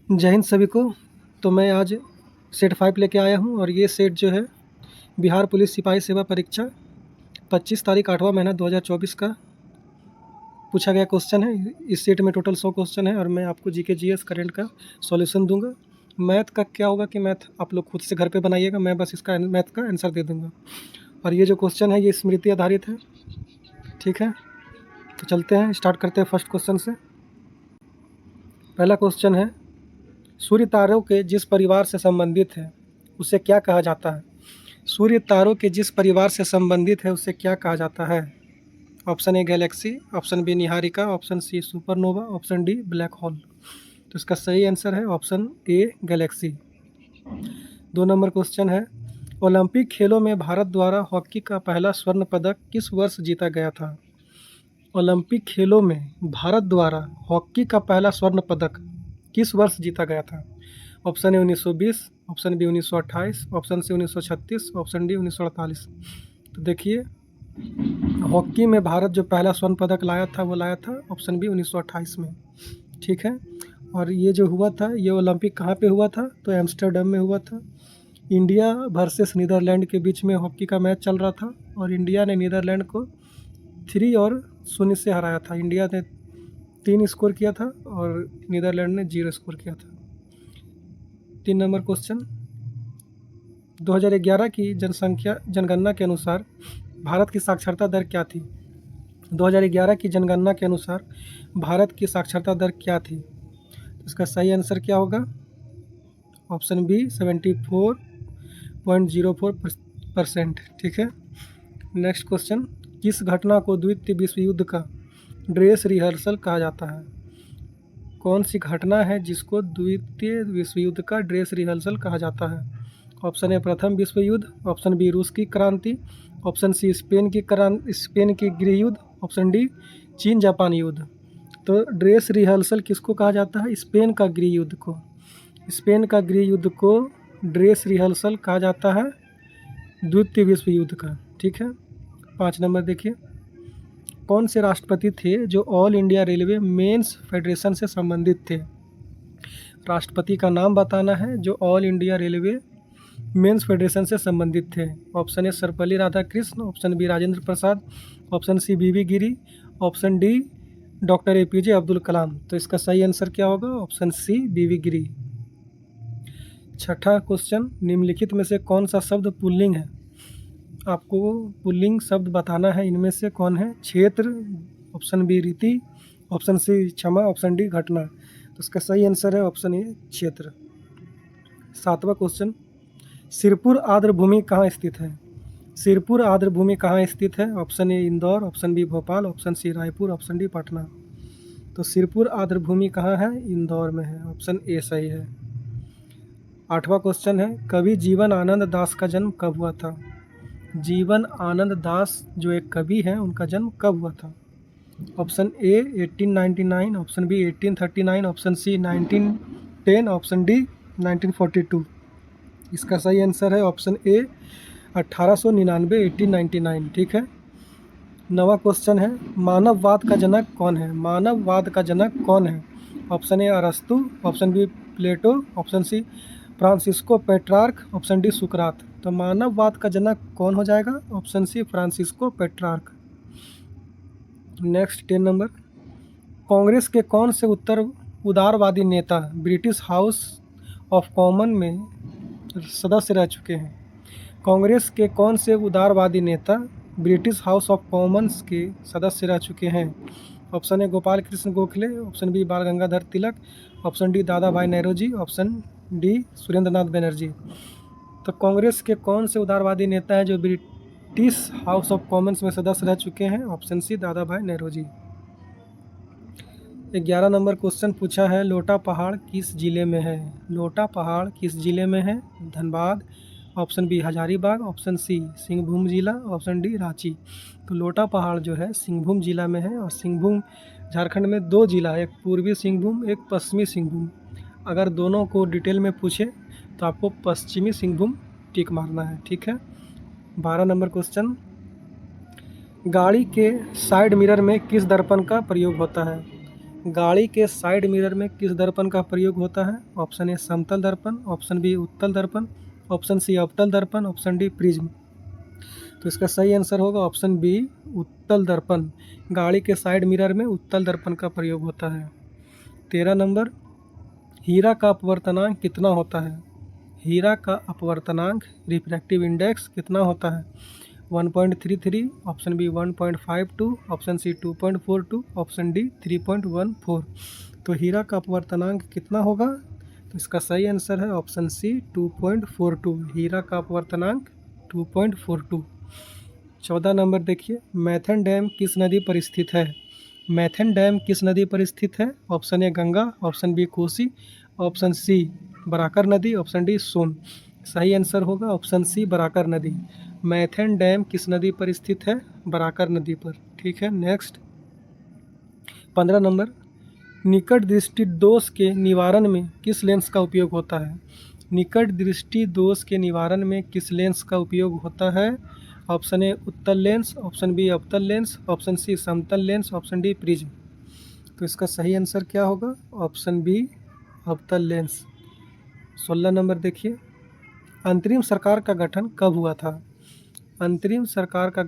जय हिंद सभी को। तो मैं आज सेट 5 लेके आया हूँ और ये सेट जो है बिहार पुलिस सिपाही सेवा परीक्षा 25 तारीख 8वां महीना 2024 का पूछा गया क्वेश्चन है। इस सेट में टोटल 100 क्वेश्चन है और मैं आपको जीके जीएस करंट का सॉल्यूशन दूंगा। मैथ का क्या होगा कि मैथ आप लोग खुद से घर पे बनाइएगा, मैं बस इसका मैथ का आंसर दे दूँगा। और ये जो क्वेश्चन है ये स्मृति आधारित है, ठीक है। तो चलते हैं, स्टार्ट करते हैं फर्स्ट क्वेश्चन से। पहला क्वेश्चन है, सूर्य तारों के जिस परिवार से संबंधित है उसे क्या कहा जाता है? सूर्य तारों के जिस परिवार से संबंधित है उसे क्या कहा जाता है? Option A galaxy, option B निहारिका, option C supernova, option D black hole. तो इसका सही आंसर है option A galaxy. 2 number question है, ओलंपिक खेलों में भारत द्वारा हॉकी का पहला स्वर्ण पदक किस वर्ष जीता गया था? ओलंपिक खेलों में भारत द्वारा हॉकी का पहला स्वर्ण पदक किस वर्ष जीता गया था? Option A 1920, option B 1928, option C 1936, option D 1948। तो देखिए, हॉकी में भारत जो पहला स्वर्ण पदक लाया था वो लाया था ऑप्शन बी 1928 में, ठीक है। और ये जो हुआ था ये ओलंपिक कहाँ पे हुआ था? तो एम्स्टर्डम में हुआ था। इंडिया वर्सेस नीदरलैंड के बीच में हॉकी का मैच चल रहा था और इंडिया ने नीदरलैंड को 3-0 से हराया था। इंडिया ने 3 स्कोर किया था और नीदरलैंड ने 0 स्कोर किया था। 3 नंबर क्वेश्चन, 2011 की जनगणना के अनुसार भारत की साक्षरता दर क्या थी? 2011 की जनगणना के अनुसार भारत की साक्षरता दर क्या थी? तो इसका सही आंसर क्या होगा? ऑप्शन बी 74.04%, ठीक है। नेक्स्ट क्वेश्चन, किस घटना को द्वितीय विश्व युद्ध का ड्रेस रिहर्सल कहा जाता है? कौन सी घटना है जिसको द्वितीय विश्व युद्ध का ड्रेस रिहर्सल कहा जाता है? ऑप्शन ए प्रथम विश्व युद्ध, ऑप्शन बी रूस की क्रांति, ऑप्शन सी स्पेन की गृह युद्ध, ऑप्शन डी चीन जापान युद्ध। तो ड्रेस रिहर्सल किसको कहा जाता है? स्पेन का गृह युद्ध को। स्पेन का गृह युद्ध को ड्रेस रिहर्सल कहा जाता है द्वितीय विश्व युद्ध का, ठीक है। 5 नंबर देखिए, कौन से राष्ट्रपति थे जो all India railway men's federation से संबंधित थे? राष्ट्रपति का नाम बताना है जो all India railway men's federation से संबंधित थे। Option A Sarvepalli Radhakrishna, option B Rajendra Prasad, option C V V Giri, option D doctor APJ Abdul Kalam. तो इसका सही आंसर क्या होगा? ऑप्शन सी बीवी गिरी। 6ठा क्वेश्चन, निम्नलिखित में से कौन सा शब्द पुल्लिंग है? आपको पुल्लिंग शब्द बताना है, इनमें से कौन है? क्षेत्र, ऑप्शन बी रीति, ऑप्शन सी क्षमा, ऑप्शन डी घटना। तो इसका सही आंसर है ऑप्शन ए क्षेत्र। 7वां क्वेश्चन, सिरपुर आर्द्रभूमि कहाँ स्थित है? सिरपुर आर्द्रभूमि कहाँ स्थित है? Option A Indore, option B Bhopal, option C Raipur, option D Patna. तो सिरपुर आर्द्रभूमि कहाँ है? इंदौर में है, ऑप्शन ए सही है। 8वां क्वेश्चन है, कवि जीवन आनंद दास का जन्म कब हुआ था? जीवन आनंद दास जो एक कवि हैं उनका जन्म कब हुआ था? Option A 1899, option B 1839, option C 1910, option D 1942। इसका सही आंसर है ऑप्शन ए 1899, 1899, ठीक है। 9वां क्वेश्चन है, मानववाद का जनक कौन है? मानववाद का जनक कौन है? ऑप्शन ए अरस्तु, option B Plato, option C Francesco Petrarch, option D सुकरात। तो मानववाद का जनक कौन हो जाएगा? Option C Francesco Petrarch. Next 10 number, Congress के कौन से उदारवादी नेता ब्रिटिश हाउस ऑफ कॉमन में सदस्य रह चुके हैं? कांग्रेस के कौन से उदारवादी नेता ब्रिटिश हाउस ऑफ कॉमन्स के सदस्य रह चुके हैं? Option A Gopal Krishna Gokhale, option B Bal Gangadhar Tilak, option D Dada Bhai Naoroji, option D Surendra Nath Banerjee. तो कांग्रेस के कौन से उदारवादी नेता हैं जो ब्रिटिश हाउस ऑफ कॉमन्स में सदस्य रह चुके हैं? ऑप्शन सी दादा भाई नौरोजी। 11 नंबर क्वेश्चन पूछा है, लोटा पहाड़ किस जिले में है? लोटा पहाड़ किस जिले में है? Dhanbad, option B Hazaribagh, option C Singhbhum जिला, ऑप्शन डी रांची। तो लोटा पहाड़ जो है सिंहभूम जिला में है और सिंहभूम झारखंड में 2 जिला है, एक पूर्वी सिंहभूम, एक पश्चिमी सिंहभूम। अगर दोनों को डिटेल में पूछे तो आपको पश्चिमी सिंहभूम टिक मारना है, ठीक है। 12 नंबर क्वेश्चन, गाड़ी के साइड मिरर में किस दर्पण का प्रयोग होता है? गाड़ी के साइड मिरर में किस दर्पण का प्रयोग होता है? ऑप्शन ए समतल दर्पण, ऑप्शन बी उत्तल दर्पण, ऑप्शन सी अवतल दर्पण, ऑप्शन डी प्रिज्म। तो इसका सही आंसर होगा ऑप्शन बी उत्तल दर्पण। गाड़ी के साइड मिरर में उत्तल दर्पण का प्रयोग होता है। 13 नंबर, हीरा का अपवर्तनांक कितना होता है? हीरा का अपवर्तनांक रिफ्रैक्टिव इंडेक्स कितना होता है? 1.33, option B 1.52, option C 2.42, option D 3.14। तो हीरा का अपवर्तनांक कितना होगा? तो इसका सही आंसर है ऑप्शन सी 2.42। हीरा का अपवर्तनांक 2.42। 14 नंबर देखिए, मैथन डैम किस नदी पर स्थित है? मैथन डैम किस नदी पर स्थित है? Option A Ganga, option B Kosi, option C Barakar नदी, ऑप्शन डी सोन। सही आंसर होगा ऑप्शन सी बराकर नदी। मैथन डैम किस नदी पर स्थित है? बराकर नदी पर। ठीक है, नेक्स्ट 15 नंबर, निकट दृष्टि दोष के निवारण में किस लेंस का उपयोग होता है? निकट दृष्टि दोष के निवारण में किस लेंस का उपयोग होता है? ऑप्शन ए उत्तल लेंस, ऑप्शन बी अवतल लेंस, ऑप्शन सी समतल लेंस, ऑप्शन डी प्रिज्म। तो इसका सही आंसर क्या होगा? ऑप्शन बी अवतल लेंस। 16 नंबर देखिए, अंतरिम सरकार का गठन कब हुआ था? अंतरिम सरकार का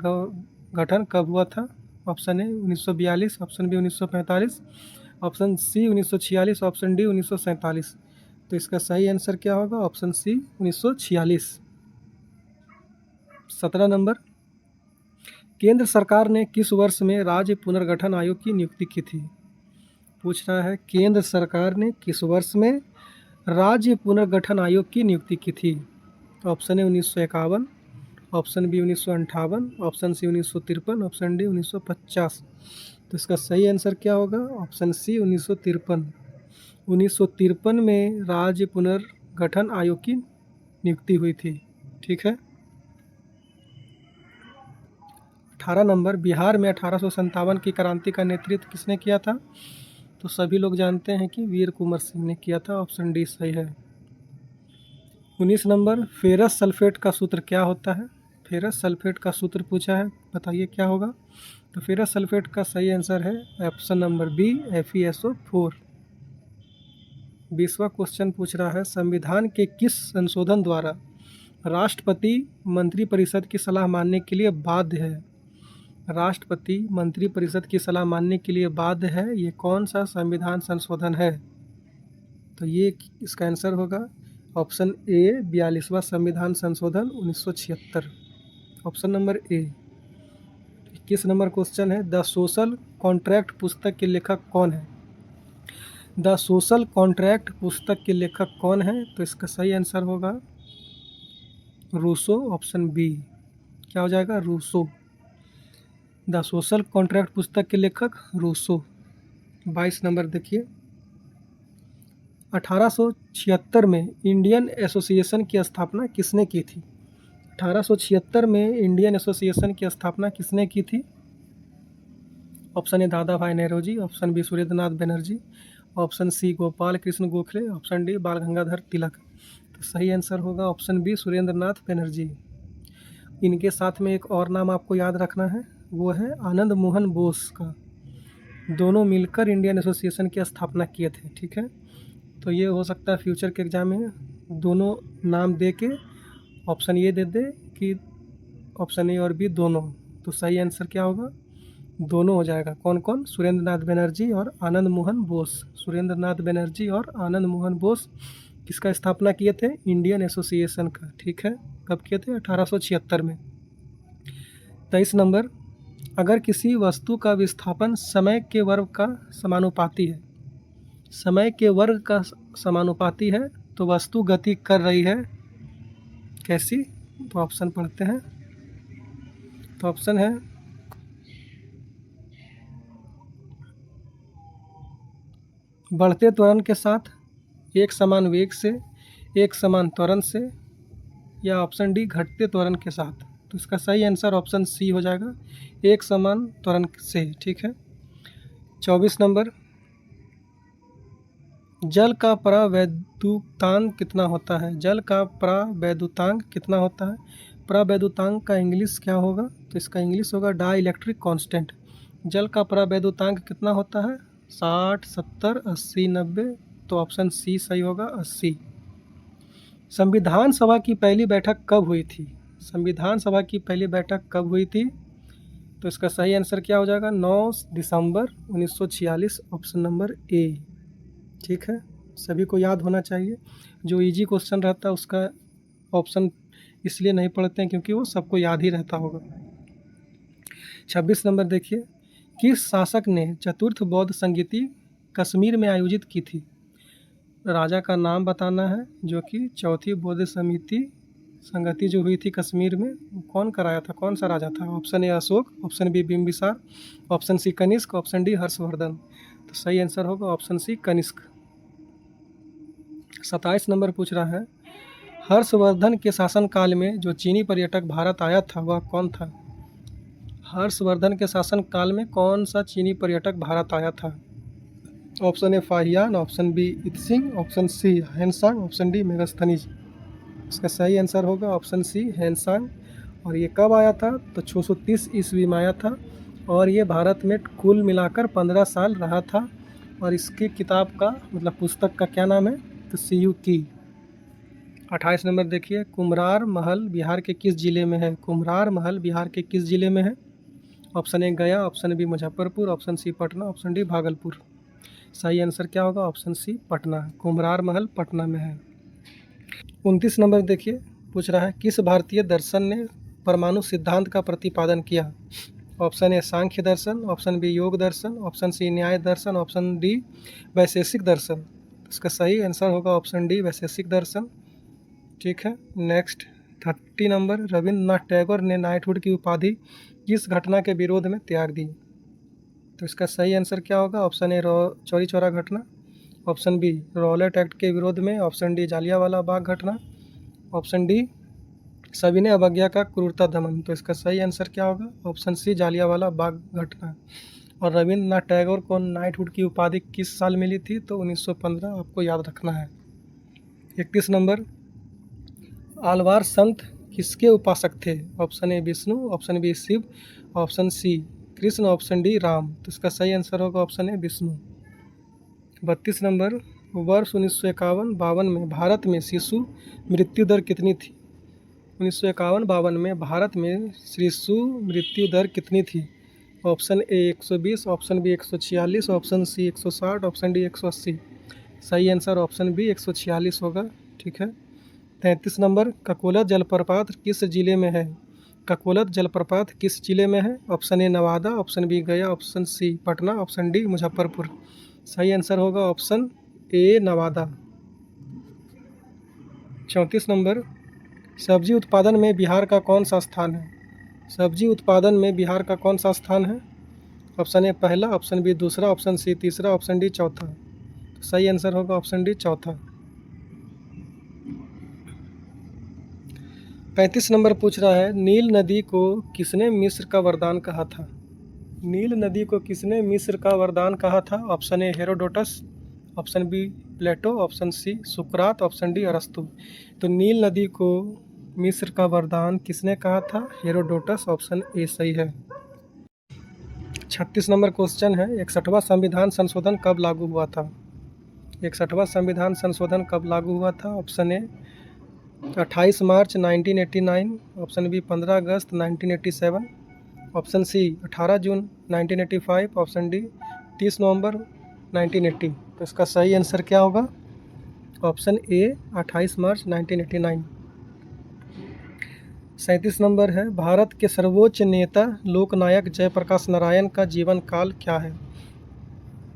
गठन कब हुआ था? Option A 1942, option B 1945, option C 1946, option D 1947। तो इसका सही आंसर क्या होगा? Option C 1946। 17 नंबर, केंद्र सरकार ने किस वर्ष में राज्य पुनर्गठन आयोग की नियुक्ति की थी? पूछ रहा है केंद्र सरकार ने किस वर्ष में राज्य पुनर्गठन आयोग की नियुक्ति की थी? Option A 1951, option B 1958, option C 1953, option D 1950। तो इसका सही आंसर क्या होगा? Option C 1953। 1953 में राज्य पुनर्गठन आयोग की नियुक्ति हुई थी। ठीक है। 18 नंबर, बिहार में 1857 की क्रांति का नेतृत्व किसने किया था? तो सभी लोग जानते हैं कि वीर कुंवर सिंह ने किया था। ऑप्शन डी सही है। 19 नंबर, फेरस सल्फेट का सूत्र क्या होता है? फेरस सल्फेट का सूत्र पूछा है, बताइए क्या होगा? तो फेरस सल्फेट का सही आंसर है ऑप्शन नंबर बी FeSO4। 20वां क्वेश्चन पूछ रहा है, संविधान के किस संशोधन द्वारा राष्ट्रपति मंत्रिपरिषद की सलाह मानने के लिए बाध्य है? राष्ट्रपति मंत्रिपरिषद की सलाह मानने के लिए बाध्य है, ये कौन सा संविधान संशोधन है? तो ये इसका आंसर होगा ऑप्शन ए 42वां संविधान संशोधन 1976, option number A. 21 number question है, द सोशल कॉन्ट्रैक्ट पुस्तक के लेखक कौन है? द सोशल कॉन्ट्रैक्ट पुस्तक के लेखक कौन है? तो इसका सही आंसर होगा रूसो, ऑप्शन बी। क्या हो जाएगा? रूसो। द सोशल कॉन्ट्रैक्ट पुस्तक के लेखक रूसो। 22 नंबर देखिए, 1876 में इंडियन एसोसिएशन की स्थापना किसने की थी? 1876 में इंडियन एसोसिएशन की स्थापना किसने की थी? Option A Dada Bhai Nehru, option B Surendranath Banerjee, option C Gopal Krishna Gokhale, option D Bal Gangadhar तिलक। तो सही आंसर होगा ऑप्शन बी सुरेंद्रनाथ बनर्जी। इनके साथ में एक और नाम आपको याद रखना है, वो है आनंद मोहन बोस का। दोनों मिलकर इंडियन एसोसिएशन की स्थापना किए थे। ठीक है, तो ये हो सकता है फ्यूचर के एग्जाम में दोनों नाम दे के ऑप्शन ये दे दे कि ऑप्शन ए और बी दोनों। तो सही आंसर क्या होगा? दोनों हो जाएगा। कौन कौन? सुरेंद्रनाथ बनर्जी और आनंद मोहन बोस। सुरेंद्रनाथ बनर्जी और आनंद मोहन बोस किसका स्थापना किए थे? इंडियन एसोसिएशन का। ठीक है, कब किए थे? 1876 में। 23 नंबर, अगर किसी वस्तु का विस्थापन समय के वर्ग का समानुपाती है, समय के वर्ग का समानुपाती है, तो वस्तु गति कर रही है कैसी? तो ऑप्शन पढ़ते हैं। तो ऑप्शन है बढ़ते त्वरण के साथ, एक समान वेग से, एक समान त्वरण से, या ऑप्शन डी घटते त्वरण के साथ। तो इसका सही आंसर ऑप्शन सी हो जाएगा, एक समान त्वरण से। ठीक है। 24 नंबर, जल का प्रवैद्युतांक कितना होता है? जल का प्रवैद्युतांक कितना होता है? प्रवैद्युतांक का इंग्लिश क्या होगा? तो इसका इंग्लिश होगा डाई इलेक्ट्रिक कांस्टेंट। जल का प्रवैद्युतांक कितना होता है? 60, 70, 80, 90, तो ऑप्शन सी सही होगा 80। संविधान सभा की पहली बैठक कब हुई थी? संविधान सभा की पहली बैठक कब हुई थी? तो इसका सही आंसर क्या हो जाएगा? 9 दिसंबर 1946, ऑप्शन नंबर ए। ठीक है, सभी को याद होना चाहिए। जो इजी क्वेश्चन रहता है उसका ऑप्शन इसलिए नहीं पढ़ते हैं क्योंकि वो सबको याद ही रहता होगा। 26 नंबर देखिए, किस शासक ने चतुर्थ बौद्ध संगीति कश्मीर में आयोजित की थी? राजा का नाम बताना है जो कि चौथी बौद्ध समिति संगति जो हुई थी कश्मीर में, कौन कराया था, कौन सा राजा था? Option A Ashok, option B Bimbisara, option C Kanishka, option D Harshavardhana. तो सही आंसर होगा ऑप्शन सी कनिष्क। 27 नंबर पूछ रहा है, हर्षवर्धन के शासनकाल में जो चीनी पर्यटक भारत आया था वह कौन था? हर्षवर्धन के शासनकाल में कौन सा चीनी पर्यटक भारत आया था? Option A Fahien, option B Itsing, option C Hiuen Tsang, option D Megasthenes. इसका सही आंसर होगा ऑप्शन सी हैंसांग। और ये कब आया था? तो 630 ईस्वी में आया था और ये भारत में कुल मिलाकर 15 साल रहा था। और इसकी किताब का मतलब पुस्तक का क्या नाम है? तो सीयू की। 28 नंबर देखिए, कुम्हरार महल बिहार के किस जिले में है? कुम्हरार महल बिहार के किस जिले में है? Option A Gaya, option B Muzaffarpur, option C Patna, option D Bhagalpur. सही आंसर क्या होगा? Option C Patna. कुम्हरार महल पटना में है। 29 नंबर देखिए, पूछ रहा है किस भारतीय दर्शन ने परमाणु सिद्धांत का प्रतिपादन किया? ऑप्शन ए सांख्य दर्शन, ऑप्शन बी योग दर्शन, ऑप्शन सी न्याय दर्शन, ऑप्शन डी वैशेषिक दर्शन। इसका सही आंसर होगा ऑप्शन डी वैशेषिक दर्शन। ठीक है, नेक्स्ट 30 नंबर, रविंद्रनाथ टैगोर ने नाइटहुड की उपाधि किस घटना के विरोध में त्याग दी? तो इसका सही आंसर क्या होगा? ऑप्शन ए चौरी चौरा घटना, ऑप्शन बी रॉलेट एक्ट के विरोध में, ऑप्शन डी जालियांवाला बाग घटना, ऑप्शन डी सविनय अवज्ञा का क्रूरता दमन। तो इसका सही आंसर क्या होगा? ऑप्शन सी जालियांवाला बाग घटना। और रविंद्रनाथ टैगोर को नाइटहुड की उपाधि किस साल मिली थी? तो 1915, आपको याद रखना है। 31 नंबर, आलवार संत किसके उपासक थे? Option A Vishnu, option B Shiva, option C Krishna, option D Ram. तो इसका सही आंसर होगा ऑप्शन ए विष्णु। 32 नंबर, वर्ष 1951-52 में भारत में शिशु मृत्यु दर कितनी थी? 1951-52 में भारत में शिशु मृत्यु दर कितनी थी? Option A 120, option B 146, option C 160, option D 180। सही आंसर ऑप्शन बी 146 होगा। ठीक है, 33 नंबर, ककोलत जलप्रपात किस जिले में है? ककोलत जलप्रपात किस जिले में है? Option A Nawada, option B Gaya, option C Patna, option D Muzaffarpur. सही आंसर होगा ऑप्शन ए नवादा। 34 नंबर, सब्जी उत्पादन में बिहार का कौन सा स्थान है? सब्जी उत्पादन में बिहार का कौन सा स्थान है? ऑप्शन ए पहला, ऑप्शन बी दूसरा, ऑप्शन सी तीसरा, ऑप्शन डी चौथा। तो सही आंसर होगा ऑप्शन डी चौथा। 35 नंबर पूछ रहा है, नील नदी को किसने मिस्र का वरदान कहा था? नील नदी को किसने मिस्र का वरदान कहा था? Option A Herodotus, option B Plato, option C सुकरात, ऑप्शन डी अरस्तु। तो नील नदी को मिस्र का वरदान किसने कहा था? हेरोडोटस। ऑप्शन ए सही है। 36 नंबर क्वेश्चन है, 61वां संविधान संशोधन कब लागू हुआ था? 61वां संविधान संशोधन कब लागू हुआ था? ऑप्शन ए 28 मार्च 1989, ऑप्शन बी 15 अगस्त 1987, ऑप्शन सी 18 जून 1985, ऑप्शन डी 30 नवंबर 1980। तो इसका सही आंसर क्या होगा? ऑप्शन ए 28 मार्च 1989। 37 नंबर है, भारत के सर्वोच्च नेता लोकनायक जयप्रकाश नारायण का जीवन काल क्या है?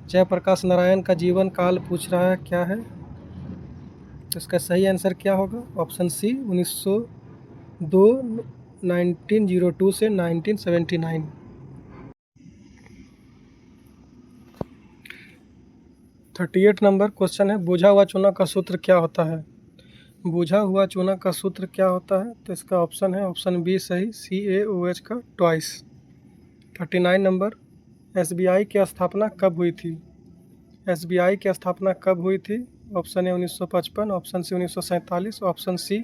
जयप्रकाश नारायण का जीवन काल पूछ रहा है, क्या है? तो इसका सही आंसर क्या होगा? ऑप्शन सी 1902 1902 से 1979। 38 नंबर क्वेश्चन है, बुझा हुआ चूना का सूत्र क्या होता है? बुझा हुआ चूना का सूत्र क्या होता है? तो इसका ऑप्शन है ऑप्शन बी सही, CaOH का ट्वाइस। 39 नंबर, SBI की स्थापना कब हुई थी? SBI की स्थापना कब हुई थी? Option A 1955, option C 1947, option C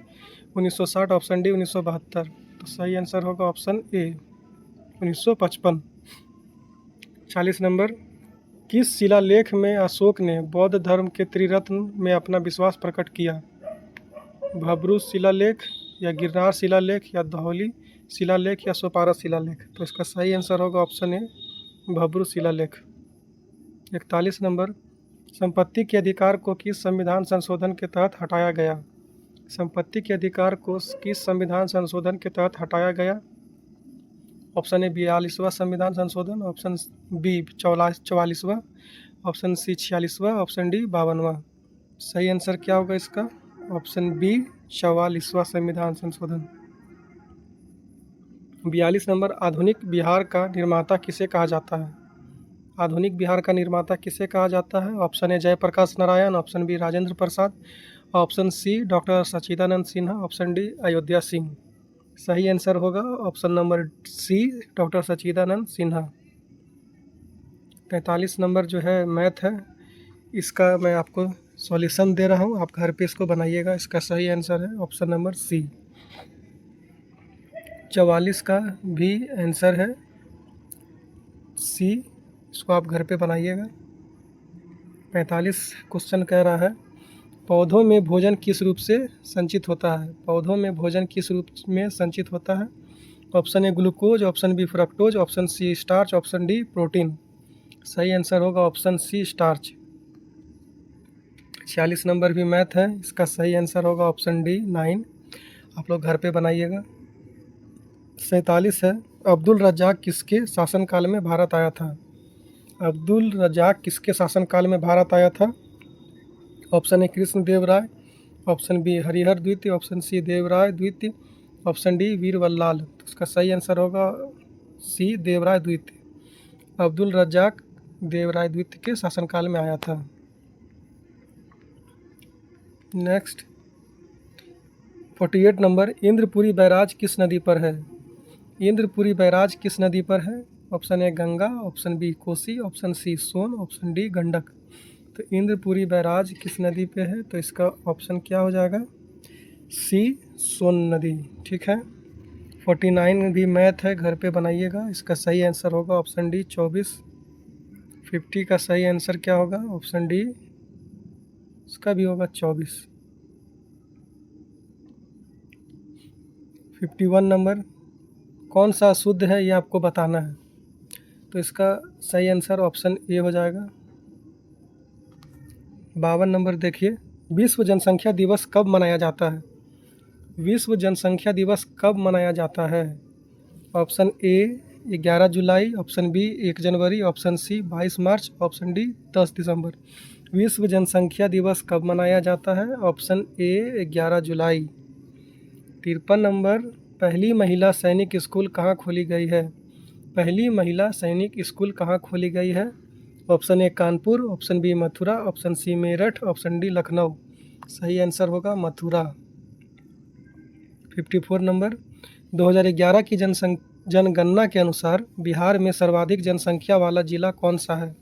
1960, option D 1972। तो सही आंसर होगा ऑप्शन ए 1955। 40 नंबर, किस शिलालेख में अशोक ने बौद्ध धर्म के त्रिरत्न में अपना विश्वास प्रकट किया? भब्रू शिलालेख या गिरनार शिलालेख या धौली शिलालेख या सोपारा शिलालेख? तो इसका सही आंसर होगा ऑप्शन ए, भब्रू शिलालेख। 41 नंबर, संपत्ति के अधिकार को किस संविधान संशोधन के तहत हटाया गया? संपत्ति के अधिकार को किस संविधान संशोधन के तहत हटाया गया? ऑप्शन ए 42वां संविधान संशोधन, ऑप्शन बी 44वां, ऑप्शन सी 46वां, ऑप्शन डी 52वां। सही आंसर क्या होगा इसका? ऑप्शन बी 44वां संविधान संशोधन। 42 नंबर, आधुनिक बिहार का निर्माता किसे कहा जाता है? आधुनिक बिहार का निर्माता किसे कहा जाता है? Option A Jayaprakash Narayan, option B Rajendra Prasad, option C doctor Sachchidanand Sinha, option D Ayodhya Singh. सही आंसर होगा option number C, doctor Sachchidanand Sinha. 45 number जो है मैथ है, इसका मैं आपको सॉल्यूशन दे रहा हूँ, आप घर पे इसको बनाइएगा। इसका सही आंसर है ऑप्शन नंबर सी। 44 का भी आंसर है सी, इसको आप घर पे बनाइएगा। 45 क्वेश्चन कह रहा है, पौधों में भोजन किस रूप से संचित होता है? पौधों में भोजन किस रूप में संचित होता है? Option A glucose, option B fructose, option C starch, option D protein. सही आंसर होगा ऑप्शन सी स्टार्च। 46 नंबर भी मैथ है, इसका सही आंसर होगा ऑप्शन डी 9। आप लोग घर पे बनाइएगा। 47 है, अब्दुल रज्जाक किसके शासनकाल में भारत आया था? अब्दुल रज्जाक किसके शासनकाल में भारत आया था? Option A Krishna Dev Raya, option B Harihara द्वितीय, ऑप्शन सी देवराय द्वितीय, ऑप्शन डी वीरबल्लाल। तो इसका सही आंसर होगा सी देवराय द्वितीय। अब्दुल रज्जाक देवराय द्वितीय के शासनकाल में आया था। नेक्स्ट 48 नंबर, इंद्रपुरी बैराज किस नदी पर है? इंद्रपुरी बैराज किस नदी पर है? Option A Ganga, option B Kosi, option C Son, option D Gandak. तो इंद्रपुरी बैराज किस नदी पे है? तो इसका ऑप्शन क्या हो जाएगा? सी सोन नदी। ठीक है। 49 भी मैथ है, घर पे बनाइएगा। इसका सही आंसर होगा ऑप्शन डी 24। 50 का सही आंसर क्या होगा? ऑप्शन डी, इसका भी होगा 24। 51 नंबर, कौन सा शुद्ध है ये आपको बताना है। तो इसका सही आंसर ऑप्शन ए हो जाएगा। 52 नंबर देखिए, विश्व जनसंख्या दिवस कब मनाया जाता है? विश्व जनसंख्या दिवस कब मनाया जाता है? ऑप्शन ए 11 जुलाई, ऑप्शन बी 1 जनवरी, ऑप्शन सी 22 मार्च, ऑप्शन डी 10 दिसंबर। विश्व जनसंख्या दिवस कब मनाया जाता है? Option A 11 July. 53 नंबर, पहली महिला सैनिक स्कूल कहाँ खोली गई है? पहली महिला सैनिक स्कूल कहाँ खोली गई है? Option A Kanpur, option B Mathura, option C Meerut, option D Lucknow. सही आंसर होगा मथुरा। 54 नंबर, 2011 की जनगणना के अनुसार बिहार में सर्वाधिक जनसंख्या वाला जिला कौन सा है?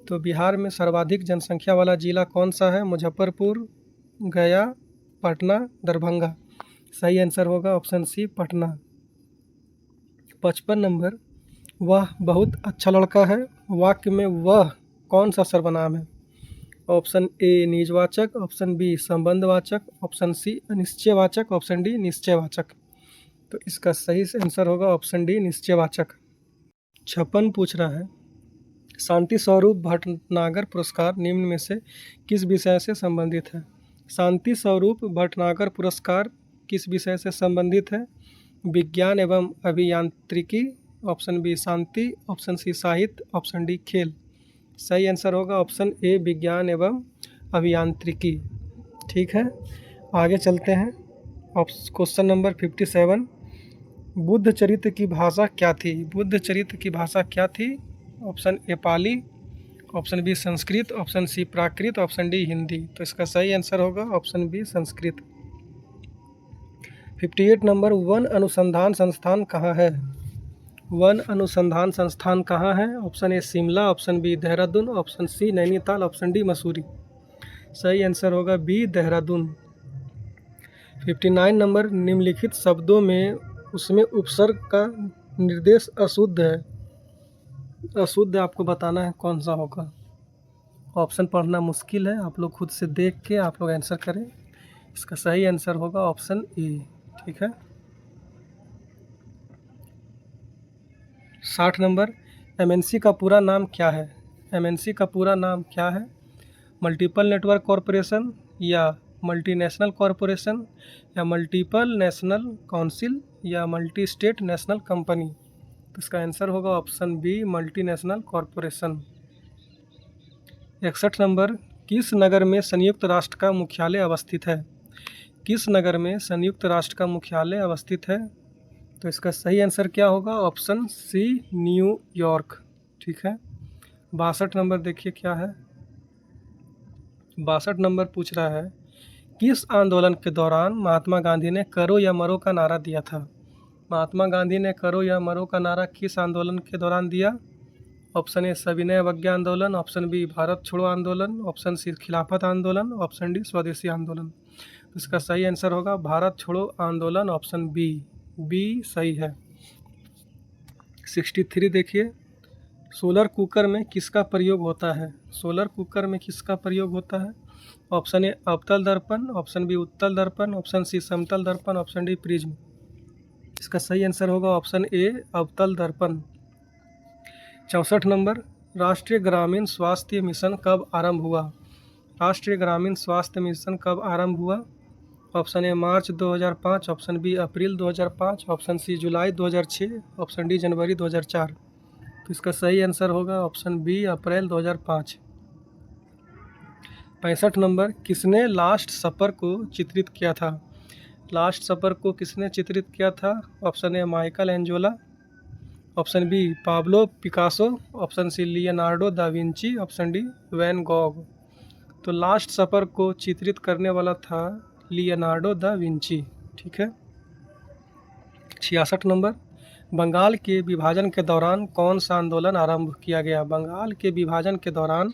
तो बिहार में सर्वाधिक जनसंख्या वाला जिला कौन सा है? मुजफ्फरपुर, गया, पटना, दरभंगा। सही आंसर होगा ऑप्शन सी पटना। 55 नंबर, वह बहुत अच्छा लड़का है वाक्य में वह कौन सा सर्वनाम है? ऑप्शन ए निजवाचक, ऑप्शन बी संबंधवाचक, ऑप्शन सी अनिश्चयवाचक, ऑप्शन डी निश्चयवाचक। तो इसका सही आंसर होगा ऑप्शन डी निश्चयवाचक। 56 पूछ रहा है, शांति स्वरूप भटनागर पुरस्कार निम्न में से किस विषय से संबंधित है? शांति स्वरूप भटनागर पुरस्कार किस विषय से संबंधित है? विज्ञान एवं अभियांत्रिकी, ऑप्शन बी शांति, ऑप्शन सी साहित्य, ऑप्शन डी खेल। सही आंसर होगा ऑप्शन ए विज्ञान एवं अभियांत्रिकी। ठीक है, आगे चलते हैं। क्वेश्चन नंबर 57, बुद्ध चरित्र की भाषा क्या थी? बुद्ध चरित्र की भाषा क्या थी? Option A Pali, option B Sanskrit, option C Prakrit, option D Hindi. तो इसका सही आंसर होगा ऑप्शन बी संस्कृत। 58 नंबर, वन अनुसंधान संस्थान कहाँ है? वन अनुसंधान संस्थान कहाँ है? Option A Shimla, option B Dehradun, option C Nainital, option D Mussoorie. सही आंसर होगा बी देहरादून। 59 नंबर, निम्नलिखित शब्दों में उसमें उपसर्ग का निर्देश अशुद्ध है। अशुद्ध आपको बताना है कौन सा होगा। ऑप्शन पढ़ना मुश्किल है, आप लोग खुद से देख के आप लोग आंसर करें। इसका सही आंसर होगा ऑप्शन ए। ठीक है। 60 नंबर, एमएनसी का पूरा नाम क्या है? एमएनसी का पूरा नाम क्या है? मल्टीपल नेटवर्क कॉरपोरेशन, या मल्टीनेशनल कॉरपोरेशन, या मल्टीपल नेशनल काउंसिल, या मल्टी स्टेट नेशनल कंपनी। तो इसका आंसर होगा option B, multinational corporation. 61 number, किस नगर में संयुक्त राष्ट्र का मुख्यालय अवस्थित है? किस नगर में संयुक्त राष्ट्र का मुख्यालय अवस्थित है? तो इसका सही आंसर क्या होगा? Option C, New York. ठीक है। 62 नंबर देखिए क्या है। 62 नंबर पूछ रहा है, किस आंदोलन के दौरान महात्मा गांधी ने करो या मरो का नारा दिया था? महात्मा गांधी ने करो या मरो का नारा किस आंदोलन के दौरान दिया? ऑप्शन ए, सविनय अवज्ञा आंदोलन, ऑप्शन बी, भारत छोड़ो आंदोलन, ऑप्शन सी, खिलाफत आंदोलन, ऑप्शन डी, स्वदेशी आंदोलन। इसका सही आंसर होगा भारत छोड़ो आंदोलन, ऑप्शन बी। बी सही है। 63 देखिए, सोलर कुकर में किसका प्रयोग होता है? सोलर कुकर में किसका प्रयोग होता है? ऑप्शन ए, अवतल दर्पण, ऑप्शन बी, उत्तल दर्पण, ऑप्शन सी, समतल दर्पण, ऑप्शन डी, प्रिज्म। इसका सही आंसर होगा ऑप्शन ए, अवतल दर्पण। 64 नंबर, राष्ट्रीय ग्रामीण स्वास्थ्य मिशन कब आरंभ हुआ? राष्ट्रीय ग्रामीण स्वास्थ्य मिशन कब आरंभ हुआ? Option A, March 2005, option B, April 2005, option C, July 2006, option D, जनवरी 2004। तो इसका सही आंसर होगा ऑप्शन बी, अप्रैल 2005। 65 नंबर, किसने लास्ट सपर को चित्रित किया था? लास्ट सपर को किसने चित्रित किया था? Option A, Michelangelo, option B, Pablo Picasso, option C, Leonardo da Vinci, option D, van Gogh. तो लास्ट सपर को चित्रित करने वाला था लियोनार्डो दा विंची। ठीक है। 66 नंबर, बंगाल के विभाजन के दौरान कौन सा आंदोलन आरंभ किया गया? बंगाल के विभाजन के दौरान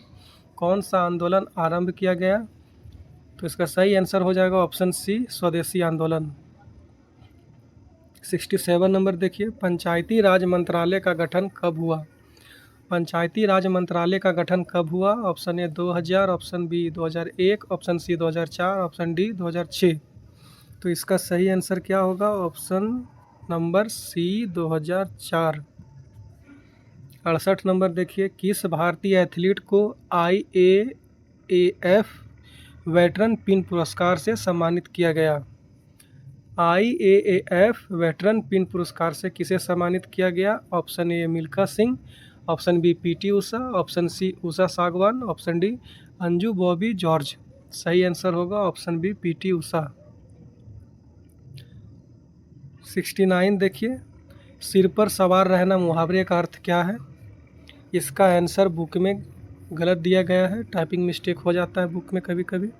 कौन सा आंदोलन आरंभ किया गया? तो इसका सही आंसर हो जाएगा ऑप्शन सी, स्वदेशी आंदोलन। 67 नंबर देखिए, पंचायती राज मंत्रालय का गठन कब हुआ? पंचायती राज मंत्रालय का गठन कब हुआ? Option A, 2000, option B, 2001, option C, 2004, option D, 2006। तो इसका सही आंसर क्या होगा? ऑप्शन नंबर सी, 2004। 68 नंबर देखिए, किस भारतीय एथलीट को IAAF वेटरन पिन पुरस्कार से सम्मानित किया गया? IAAF वेटरन पिन पुरस्कार से किसे सम्मानित किया गया? Option A, Milkha Singh, option B, PT Usha, option C, Usha Sagwan, option D, Anju Bobby George. सही आंसर होगा ऑप्शन बी, PT उषा। 69 देखिए, सिर पर सवार रहना मुहावरे का अर्थ क्या है? इसका आंसर बुक में गलत दिया गया है, टाइपिंग मिस्टेक हो जाता है बुक में कभी कभी।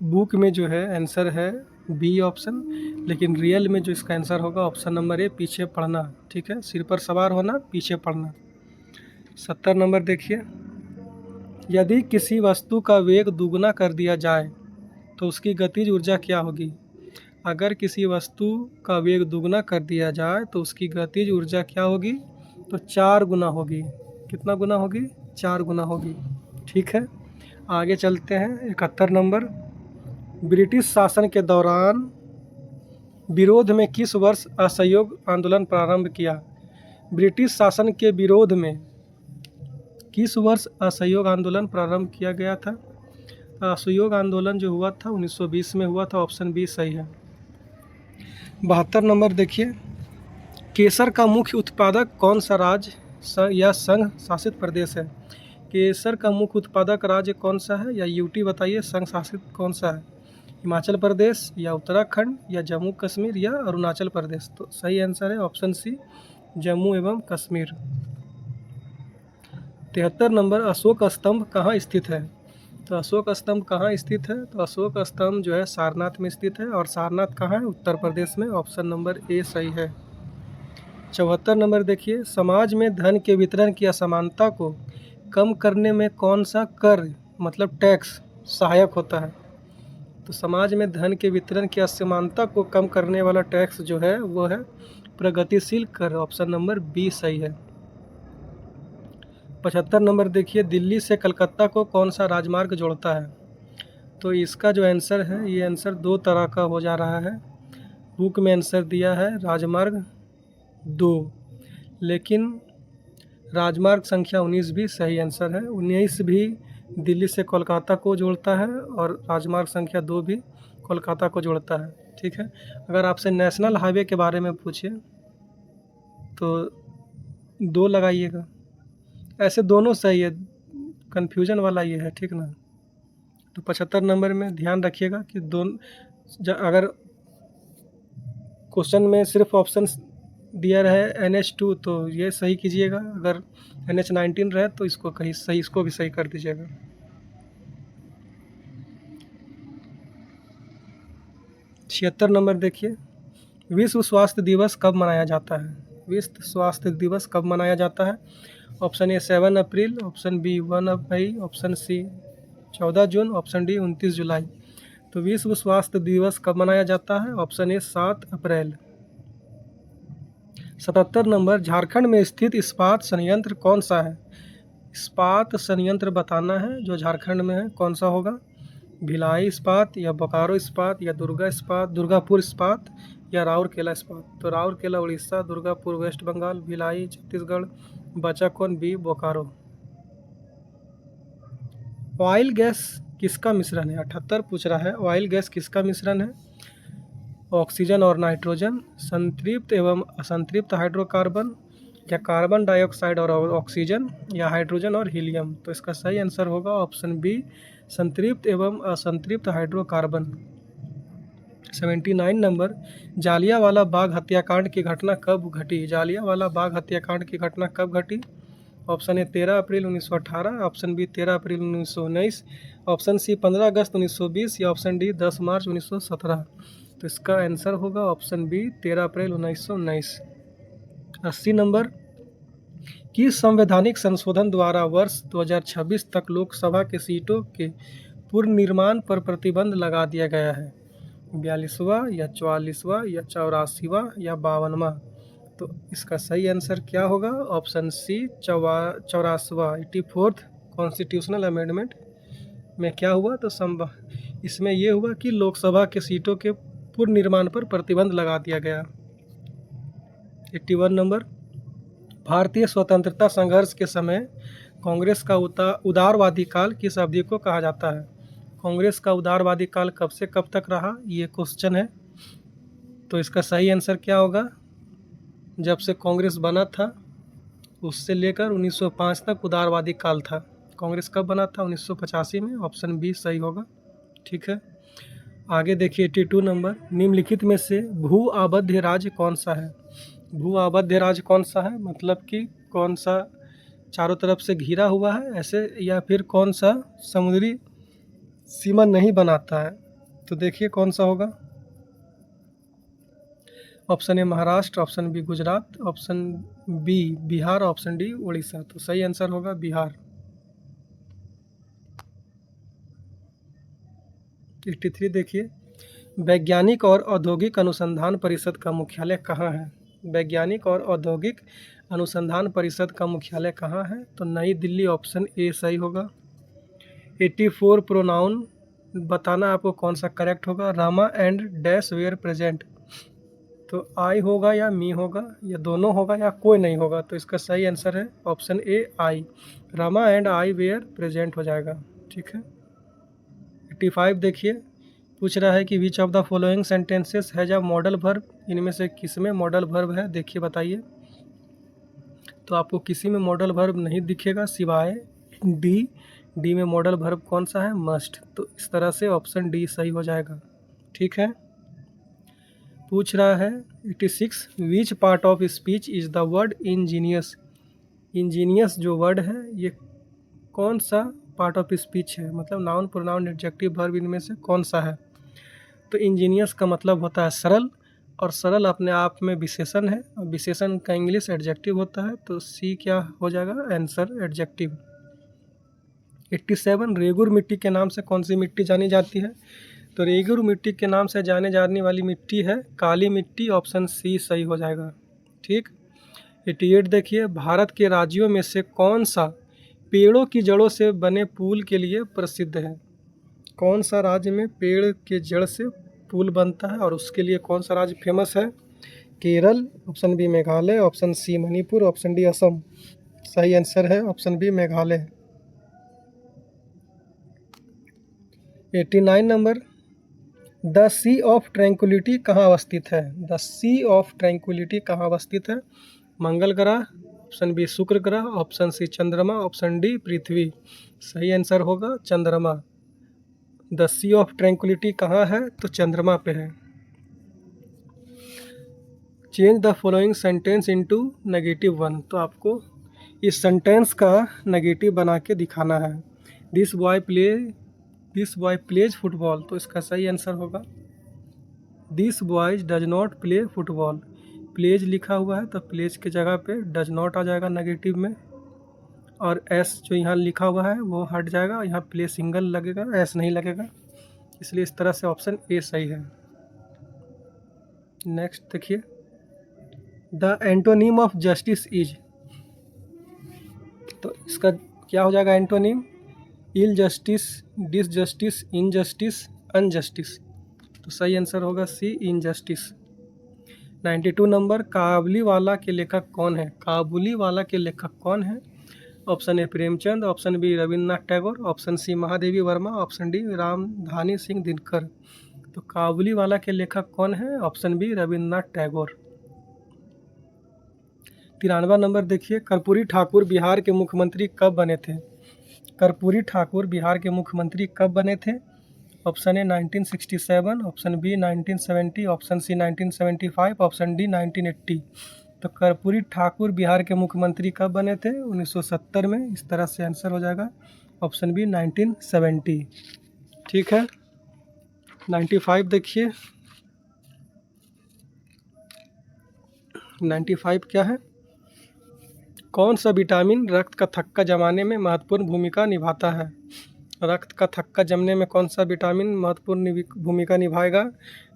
बुक में जो है आंसर है बी ऑप्शन, लेकिन रियल में जो इसका आंसर होगा ऑप्शन नंबर ए, पीछे पढ़ना। ठीक है, सिर पर सवार होना, पीछे पढ़ना। 70 नंबर देखिए, यदि किसी वस्तु का वेग दुगना कर दिया जाए तो उसकी गतिज ऊर्जा क्या होगी? अगर किसी वस्तु का वेग दुगना कर दिया जाए तो उसकी गतिज ऊर्जा क्या होगी? तो 4 गुना होगी। कितना गुना होगी? 4 गुना होगी। ठीक है, आगे चलते हैं। 71 नंबर, ब्रिटिश शासन के दौरान विरोध में किस वर्ष असहयोग आंदोलन प्रारंभ किया? ब्रिटिश शासन के विरोध में किस वर्ष असहयोग आंदोलन प्रारंभ किया गया था? असहयोग आंदोलन जो हुआ था 1920 में हुआ था, ऑप्शन बी सही है। 72 नंबर देखिए, केसर का मुख्य उत्पादक कौन सा राज्य या संघ शासित प्रदेश है? केसर का मुख्य उत्पादक राज्य कौन सा है, या यूटी बताइए, संघ शासित कौन सा है? हिमाचल प्रदेश, या उत्तराखंड, या जम्मू कश्मीर, या अरुणाचल प्रदेश। तो सही आंसर है ऑप्शन सी, जम्मू एवं कश्मीर। 73 नंबर, अशोक स्तंभ कहाँ स्थित है? तो अशोक स्तंभ कहाँ स्थित है? तो अशोक स्तंभ जो है सारनाथ में स्थित है, और सारनाथ कहाँ है? उत्तर प्रदेश में, ऑप्शन नंबर ए सही है। 74 नंबर देखिए, समाज में धन के वितरण की असमानता को कम करने में कौन सा कर मतलब टैक्स सहायक होता है? तो समाज में धन के वितरण की असमानता को कम करने वाला टैक्स जो है वो है प्रगतिशील कर, ऑप्शन नंबर बी सही है। 75 नंबर देखिए, दिल्ली से कलकत्ता को कौन सा राजमार्ग जोड़ता है? तो इसका जो आंसर है, ये आंसर दो तरह का हो जा रहा है। बुक में आंसर दिया है राजमार्ग 2, लेकिन राजमार्ग संख्या 19 भी सही आंसर है। 19 भी दिल्ली से कोलकाता को जोड़ता है और राजमार्ग संख्या 2 भी कोलकाता को जोड़ता है। ठीक है, अगर आपसे नेशनल हाईवे के बारे में पूछे तो 2 लगाइएगा। ऐसे दोनों सही है, कन्फ्यूजन वाला ये है, ठीक ना। तो 75 नंबर में ध्यान रखिएगा कि अगर क्वेश्चन में सिर्फ ऑप्शन दिया रहे NH2 तो ये सही कीजिएगा, अगर NH19 रहे तो इसको कहीं सही, इसको भी सही कर दीजिएगा। 76 नंबर देखिए, विश्व स्वास्थ्य दिवस कब मनाया जाता है? विश्व स्वास्थ्य दिवस कब मनाया जाता है? ऑप्शन ए 7 अप्रैल, ऑप्शन बी 1 मई, ऑप्शन सी 14 जून, ऑप्शन डी 29 जुलाई। तो विश्व स्वास्थ्य दिवस कब मनाया जाता है? ऑप्शन ए 7 अप्रैल। 77 नंबर, झारखंड में स्थित इस्पात संयंत्र कौन सा है? इस्पात संयंत्र बताना है जो झारखंड में है, कौन सा होगा? भिलाई इस्पात या बोकारो इस्पात या दुर्गापुर इस्पात या राउरकेला इस्पात। तो राउरकेला उड़ीसा, दुर्गापुर वेस्ट बंगाल, भिलाई छत्तीसगढ़, बचा कौन? बी बोकारो। ऑयल गैस किसका मिश्रण है? 78 पूछ रहा है, ऑयल गैस किसका मिश्रण है? ऑक्सीजन और नाइट्रोजन, संतृप्त एवं असंतृप्त हाइड्रोकार्बन, या कार्बन डाइऑक्साइड और ऑक्सीजन, या हाइड्रोजन और हीलियम। तो इसका सही आंसर होगा ऑप्शन बी, संतृप्त एवं असंतृप्त हाइड्रोकार्बन। 79 नंबर, जालियांवाला बाग हत्याकांड की घटना कब घटी? जालियांवाला बाग हत्याकांड की घटना कब घटी? ऑप्शन ए 13 अप्रैल 1918, ऑप्शन बी 13 अप्रैल 1919, ऑप्शन सी 15 अगस्त 1920 या ऑप्शन डी 10 मार्च 1917। तो इसका आंसर होगा ऑप्शन बी 13 अप्रैल 1919। 80 नंबर, किस संवैधानिक संशोधन द्वारा वर्ष 2026 तक लोकसभा के सीटों के पुनर्निर्माण पर प्रतिबंध लगा दिया गया है? 42वां या 44वां या 84वां या 52वां? तो इसका सही आंसर क्या होगा? ऑप्शन सी 84वां। 84th कॉन्स्टिट्यूशनल अमेंडमेंट में क्या हुआ? तो इसमें ये हुआ कि लोकसभा के सीटों के पुनर्निर्माण पर प्रतिबंध लगा दिया गया। 81 नंबर, भारतीय स्वतंत्रता संघर्ष के समय कांग्रेस का उदारवादी काल किस अवधि को कहा जाता है? कांग्रेस का उदारवादी काल कब से कब तक रहा, ये क्वेश्चन है। तो इसका सही आंसर क्या होगा? जब से कांग्रेस बना था उससे लेकर 1905 तक उदारवादी काल था। कांग्रेस कब बना था? 1985 में। ऑप्शन बी सही होगा। ठीक है, आगे देखिए 82 नंबर, निम्नलिखित में से भू आबद्ध राज्य कौन सा है? भू आबद्ध राज्य कौन सा है, मतलब कि कौन सा चारों तरफ से घिरा हुआ है ऐसे, या फिर कौन सा समुद्री सीमा नहीं बनाता है? तो देखिए कौन सा होगा। Option A Maharashtra, option B Gujarat, option B Bihar, option D Orissa. तो सही आंसर होगा बिहार। 83 देखिए, वैज्ञानिक और औद्योगिक अनुसंधान परिषद का मुख्यालय कहाँ है? वैज्ञानिक और औद्योगिक अनुसंधान परिषद का मुख्यालय कहाँ है? तो नई दिल्ली, ऑप्शन ए सही होगा। 84 प्रोनाउन बताना आपको कौन सा करेक्ट होगा। Rama and dash were present. तो आई होगा या मी होगा या दोनों होगा या कोई नहीं होगा? तो इसका सही आंसर है option A I, Rama and I were present हो जाएगा। ठीक है, 85 देखिए, पूछ रहा है कि which of the following sentences has a modal verb. इनमें से किस में मॉडल वर्ब है? देखिए बताइए। तो आपको किसी में मॉडल वर्ब नहीं दिखेगा सिवाय डी में मॉडल वर्ब कौन सा है? मस्ट। तो इस तरह से ऑप्शन डी सही हो जाएगा। ठीक है, पूछ रहा है 86, which part of speech is the word Angénieux. Angénieux जो वर्ड है ये कौन सा पार्ट ऑफ स्पीच है, मतलब नाउन, प्रोनाउन, एडजेक्टिव, वर्ब, इनमें से कौन सा है? तो इंजीनियस का मतलब होता है सरल, और सरल अपने आप में विशेषण है, और विशेषण का इंग्लिश एडजेक्टिव होता है। तो सी क्या हो जाएगा आंसर? एडजेक्टिव। 87, रेगुर मिट्टी के नाम से कौन सी मिट्टी जानी जाती है? तो रेगुर मिट्टी के नाम से जाने जाने वाली मिट्टी है काली मिट्टी। ऑप्शन सी सही हो जाएगा। ठीक। 88 देखिए, भारत के राज्यों में से कौन सा पेड़ों की जड़ों से बने पुल के लिए प्रसिद्ध है? कौन सा राज्य में पेड़ के जड़ से पुल बनता है और उसके लिए कौन सा राज्य फेमस है? Kerala, option B Meghalaya, option C Manipur, option D Assam. सही आंसर है option B Meghalaya. 89 number, the sea of tranquility कहाँ अवस्थित है? द सी ऑफ ट्रैंक्विलिटी कहाँ अवस्थित है? मंगल ग्रह, ऑप्शन बी शुक्र ग्रह, ऑप्शन सी चंद्रमा, ऑप्शन डी पृथ्वी। सही आंसर होगा चंद्रमा। द सी ऑफ ट्रैंक्विलिटी कहाँ है? तो चंद्रमा पे है। Change the following sentence into -1। तो आपको इस सेंटेंस का नेगेटिव बना के दिखाना है। This boy plays football. तो इसका सही आंसर होगा this boys does not play football. Plays लिखा हुआ है तो प्लेज के जगह पे डज नॉट आ जाएगा नेगेटिव में, और एस जो यहाँ लिखा हुआ है वो हट जाएगा, यहाँ प्ले सिंगल लगेगा, एस नहीं लगेगा, इसलिए इस तरह से ऑप्शन ए सही है। नेक्स्ट देखिए, the antonym of justice is. तो इसका क्या हो जाएगा एंटोनिम? इल जस्टिस, डिसजस्टिस, इनजस्टिस, अनजस्टिस। तो सही आंसर होगा सी इनजस्टिस। 92 नंबर, काबुलीवाला के लेखक कौन है? काबुलीवाला के लेखक कौन है? Option A Premchand, option B Rabindranath Tagore, option C Mahadevi Verma, option D Ramdhari Singh Dinkar. तो काबुलीवाला के लेखक कौन है? Option B Rabindranath Tagore. 93 number देखिए, कर्पूरी ठाकुर बिहार के मुख्यमंत्री कब बने थे? कर्पूरी ठाकुर बिहार के मुख्यमंत्री कब बने थे? Option A 1967, option B 1970, option C 1975, option D 1980। तो कर्पूरी ठाकुर बिहार के मुख्यमंत्री कब बने थे? 1970 में। इस तरह से आंसर हो जाएगा ऑप्शन बी 1970। ठीक है। 95 देखिए, 95 क्या है? कौन सा विटामिन रक्त का थक्का जमाने में महत्वपूर्ण भूमिका निभाता है? रक्त का थक्का जमने में कौन सा विटामिन महत्वपूर्ण भूमिका निभाएगा?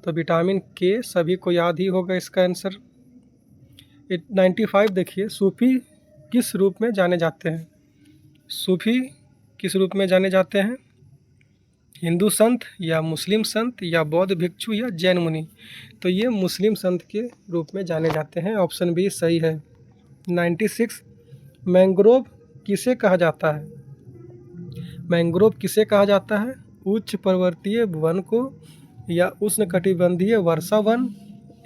तो विटामिन के, सभी को याद ही होगा इसका आंसर। 95 देखिए, सूफी किस रूप में जाने जाते हैं? सूफी किस रूप में जाने जाते हैं? हिंदू संत या मुस्लिम संत या बौद्ध भिक्षु या जैन मुनि? तो ये मुस्लिम संत के रूप में जाने जाते हैं। ऑप्शन बी सही है। 96, मैंग्रोव किसे कहा जाता है? मैंग्रोव किसे कहा जाता है? उच्च पर्वतीय वन को, या उष्णकटिबंधीय वर्षा वन,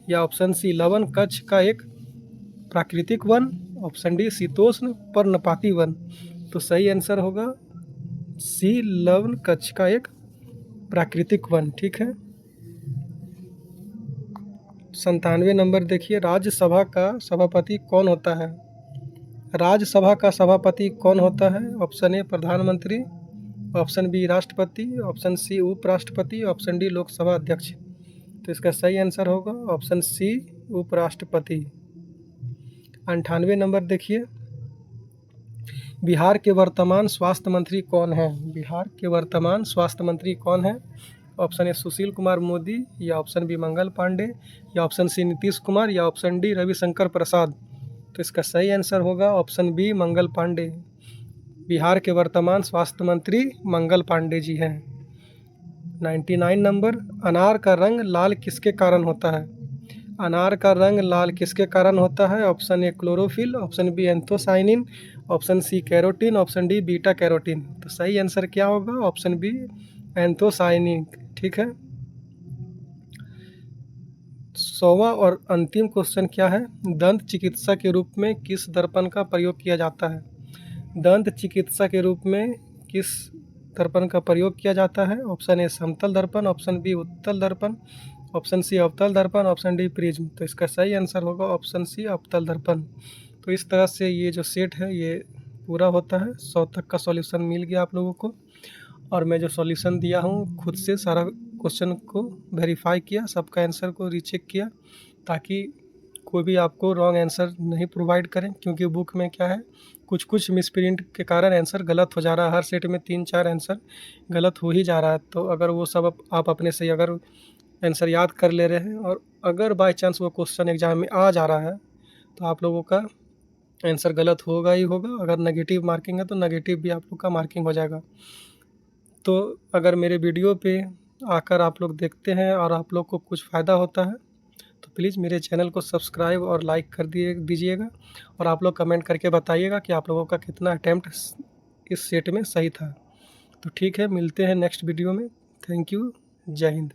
या ऑप्शन सी लवन कच्छ का एक प्राकृतिक वन, ऑप्शन डी शीतोष्ण पर्णपाती वन। तो सही आंसर होगा सी लवन कच्छ का एक प्राकृतिक वन। ठीक है। 97 नंबर देखिए, राज्यसभा का सभापति कौन होता है? राज्यसभा का सभापति कौन होता है? ऑप्शन ए प्रधानमंत्री, ऑप्शन बी राष्ट्रपति, ऑप्शन सी उपराष्ट्रपति, ऑप्शन डी लोकसभा अध्यक्ष। तो इसका सही आंसर होगा ऑप्शन सी उपराष्ट्रपति। 98 नंबर देखिए, बिहार के वर्तमान स्वास्थ्य मंत्री कौन है? बिहार के वर्तमान स्वास्थ्य मंत्री कौन है? ऑप्शन ए सुशील कुमार मोदी, या ऑप्शन बी मंगल पांडे, या ऑप्शन सी नीतीश कुमार, या ऑप्शन डी रविशंकर प्रसाद। तो इसका सही आंसर होगा ऑप्शन बी मंगल पांडे। बिहार के वर्तमान स्वास्थ्य मंत्री मंगल पांडे जी हैं। 99 नंबर, अनार का रंग लाल किसके कारण होता है? अनार का रंग लाल किसके कारण होता है? Option A chlorophyll, option B anthocyanin, option C carotene, option D beta carotene. तो सही आंसर क्या होगा? Option B anthocyanin. ठीक है। 100वां और अंतिम क्वेश्चन क्या है? दंत चिकित्सा के रूप में किस दर्पण का प्रयोग किया जाता है? दंत चिकित्सा के रूप में किस दर्पण का प्रयोग किया जाता है? ऑप्शन ए समतल दर्पण, ऑप्शन बी उत्तल दर्पण, ऑप्शन सी अवतल दर्पण, ऑप्शन डी प्रिज्म। तो इसका सही आंसर होगा ऑप्शन सी अवतल दर्पण। तो इस तरह से ये जो सेट है ये पूरा होता है। 100 तक का सॉल्यूशन मिल गया आप लोगों को, और मैं जो सॉल्यूशन दिया हूँ खुद से सारा क्वेश्चन को वेरीफाई किया, सबका आंसर को रीचेक किया, ताकि कोई भी आपको रॉन्ग आंसर नहीं प्रोवाइड करें। क्योंकि बुक में क्या है, कुछ कुछ मिसप्रिंट के कारण आंसर गलत हो जा रहा है। हर सेट में 3-4 आंसर गलत हो ही जा रहा है। तो अगर वो सब आप अपने से अगर आंसर याद कर ले रहे हैं, और अगर बाय चांस वो क्वेश्चन एग्जाम में आ जा रहा है, तो आप लोगों का आंसर गलत होगा ही होगा। अगर नेगेटिव मार्किंग है तो नेगेटिव भी आप लोग का मार्किंग हो जाएगा। तो अगर मेरे वीडियो पे आकर आप लोग देखते हैं और आप लोग को कुछ फ़ायदा होता है तो प्लीज़ मेरे चैनल को सब्सक्राइब और लाइक कर दीजिएगा। और आप लोग कमेंट करके बताइएगा कि आप लोगों का कितना अटेम्प्ट इस सेट में सही था। तो ठीक है, मिलते हैं नेक्स्ट वीडियो में। Thank you. जय हिंद।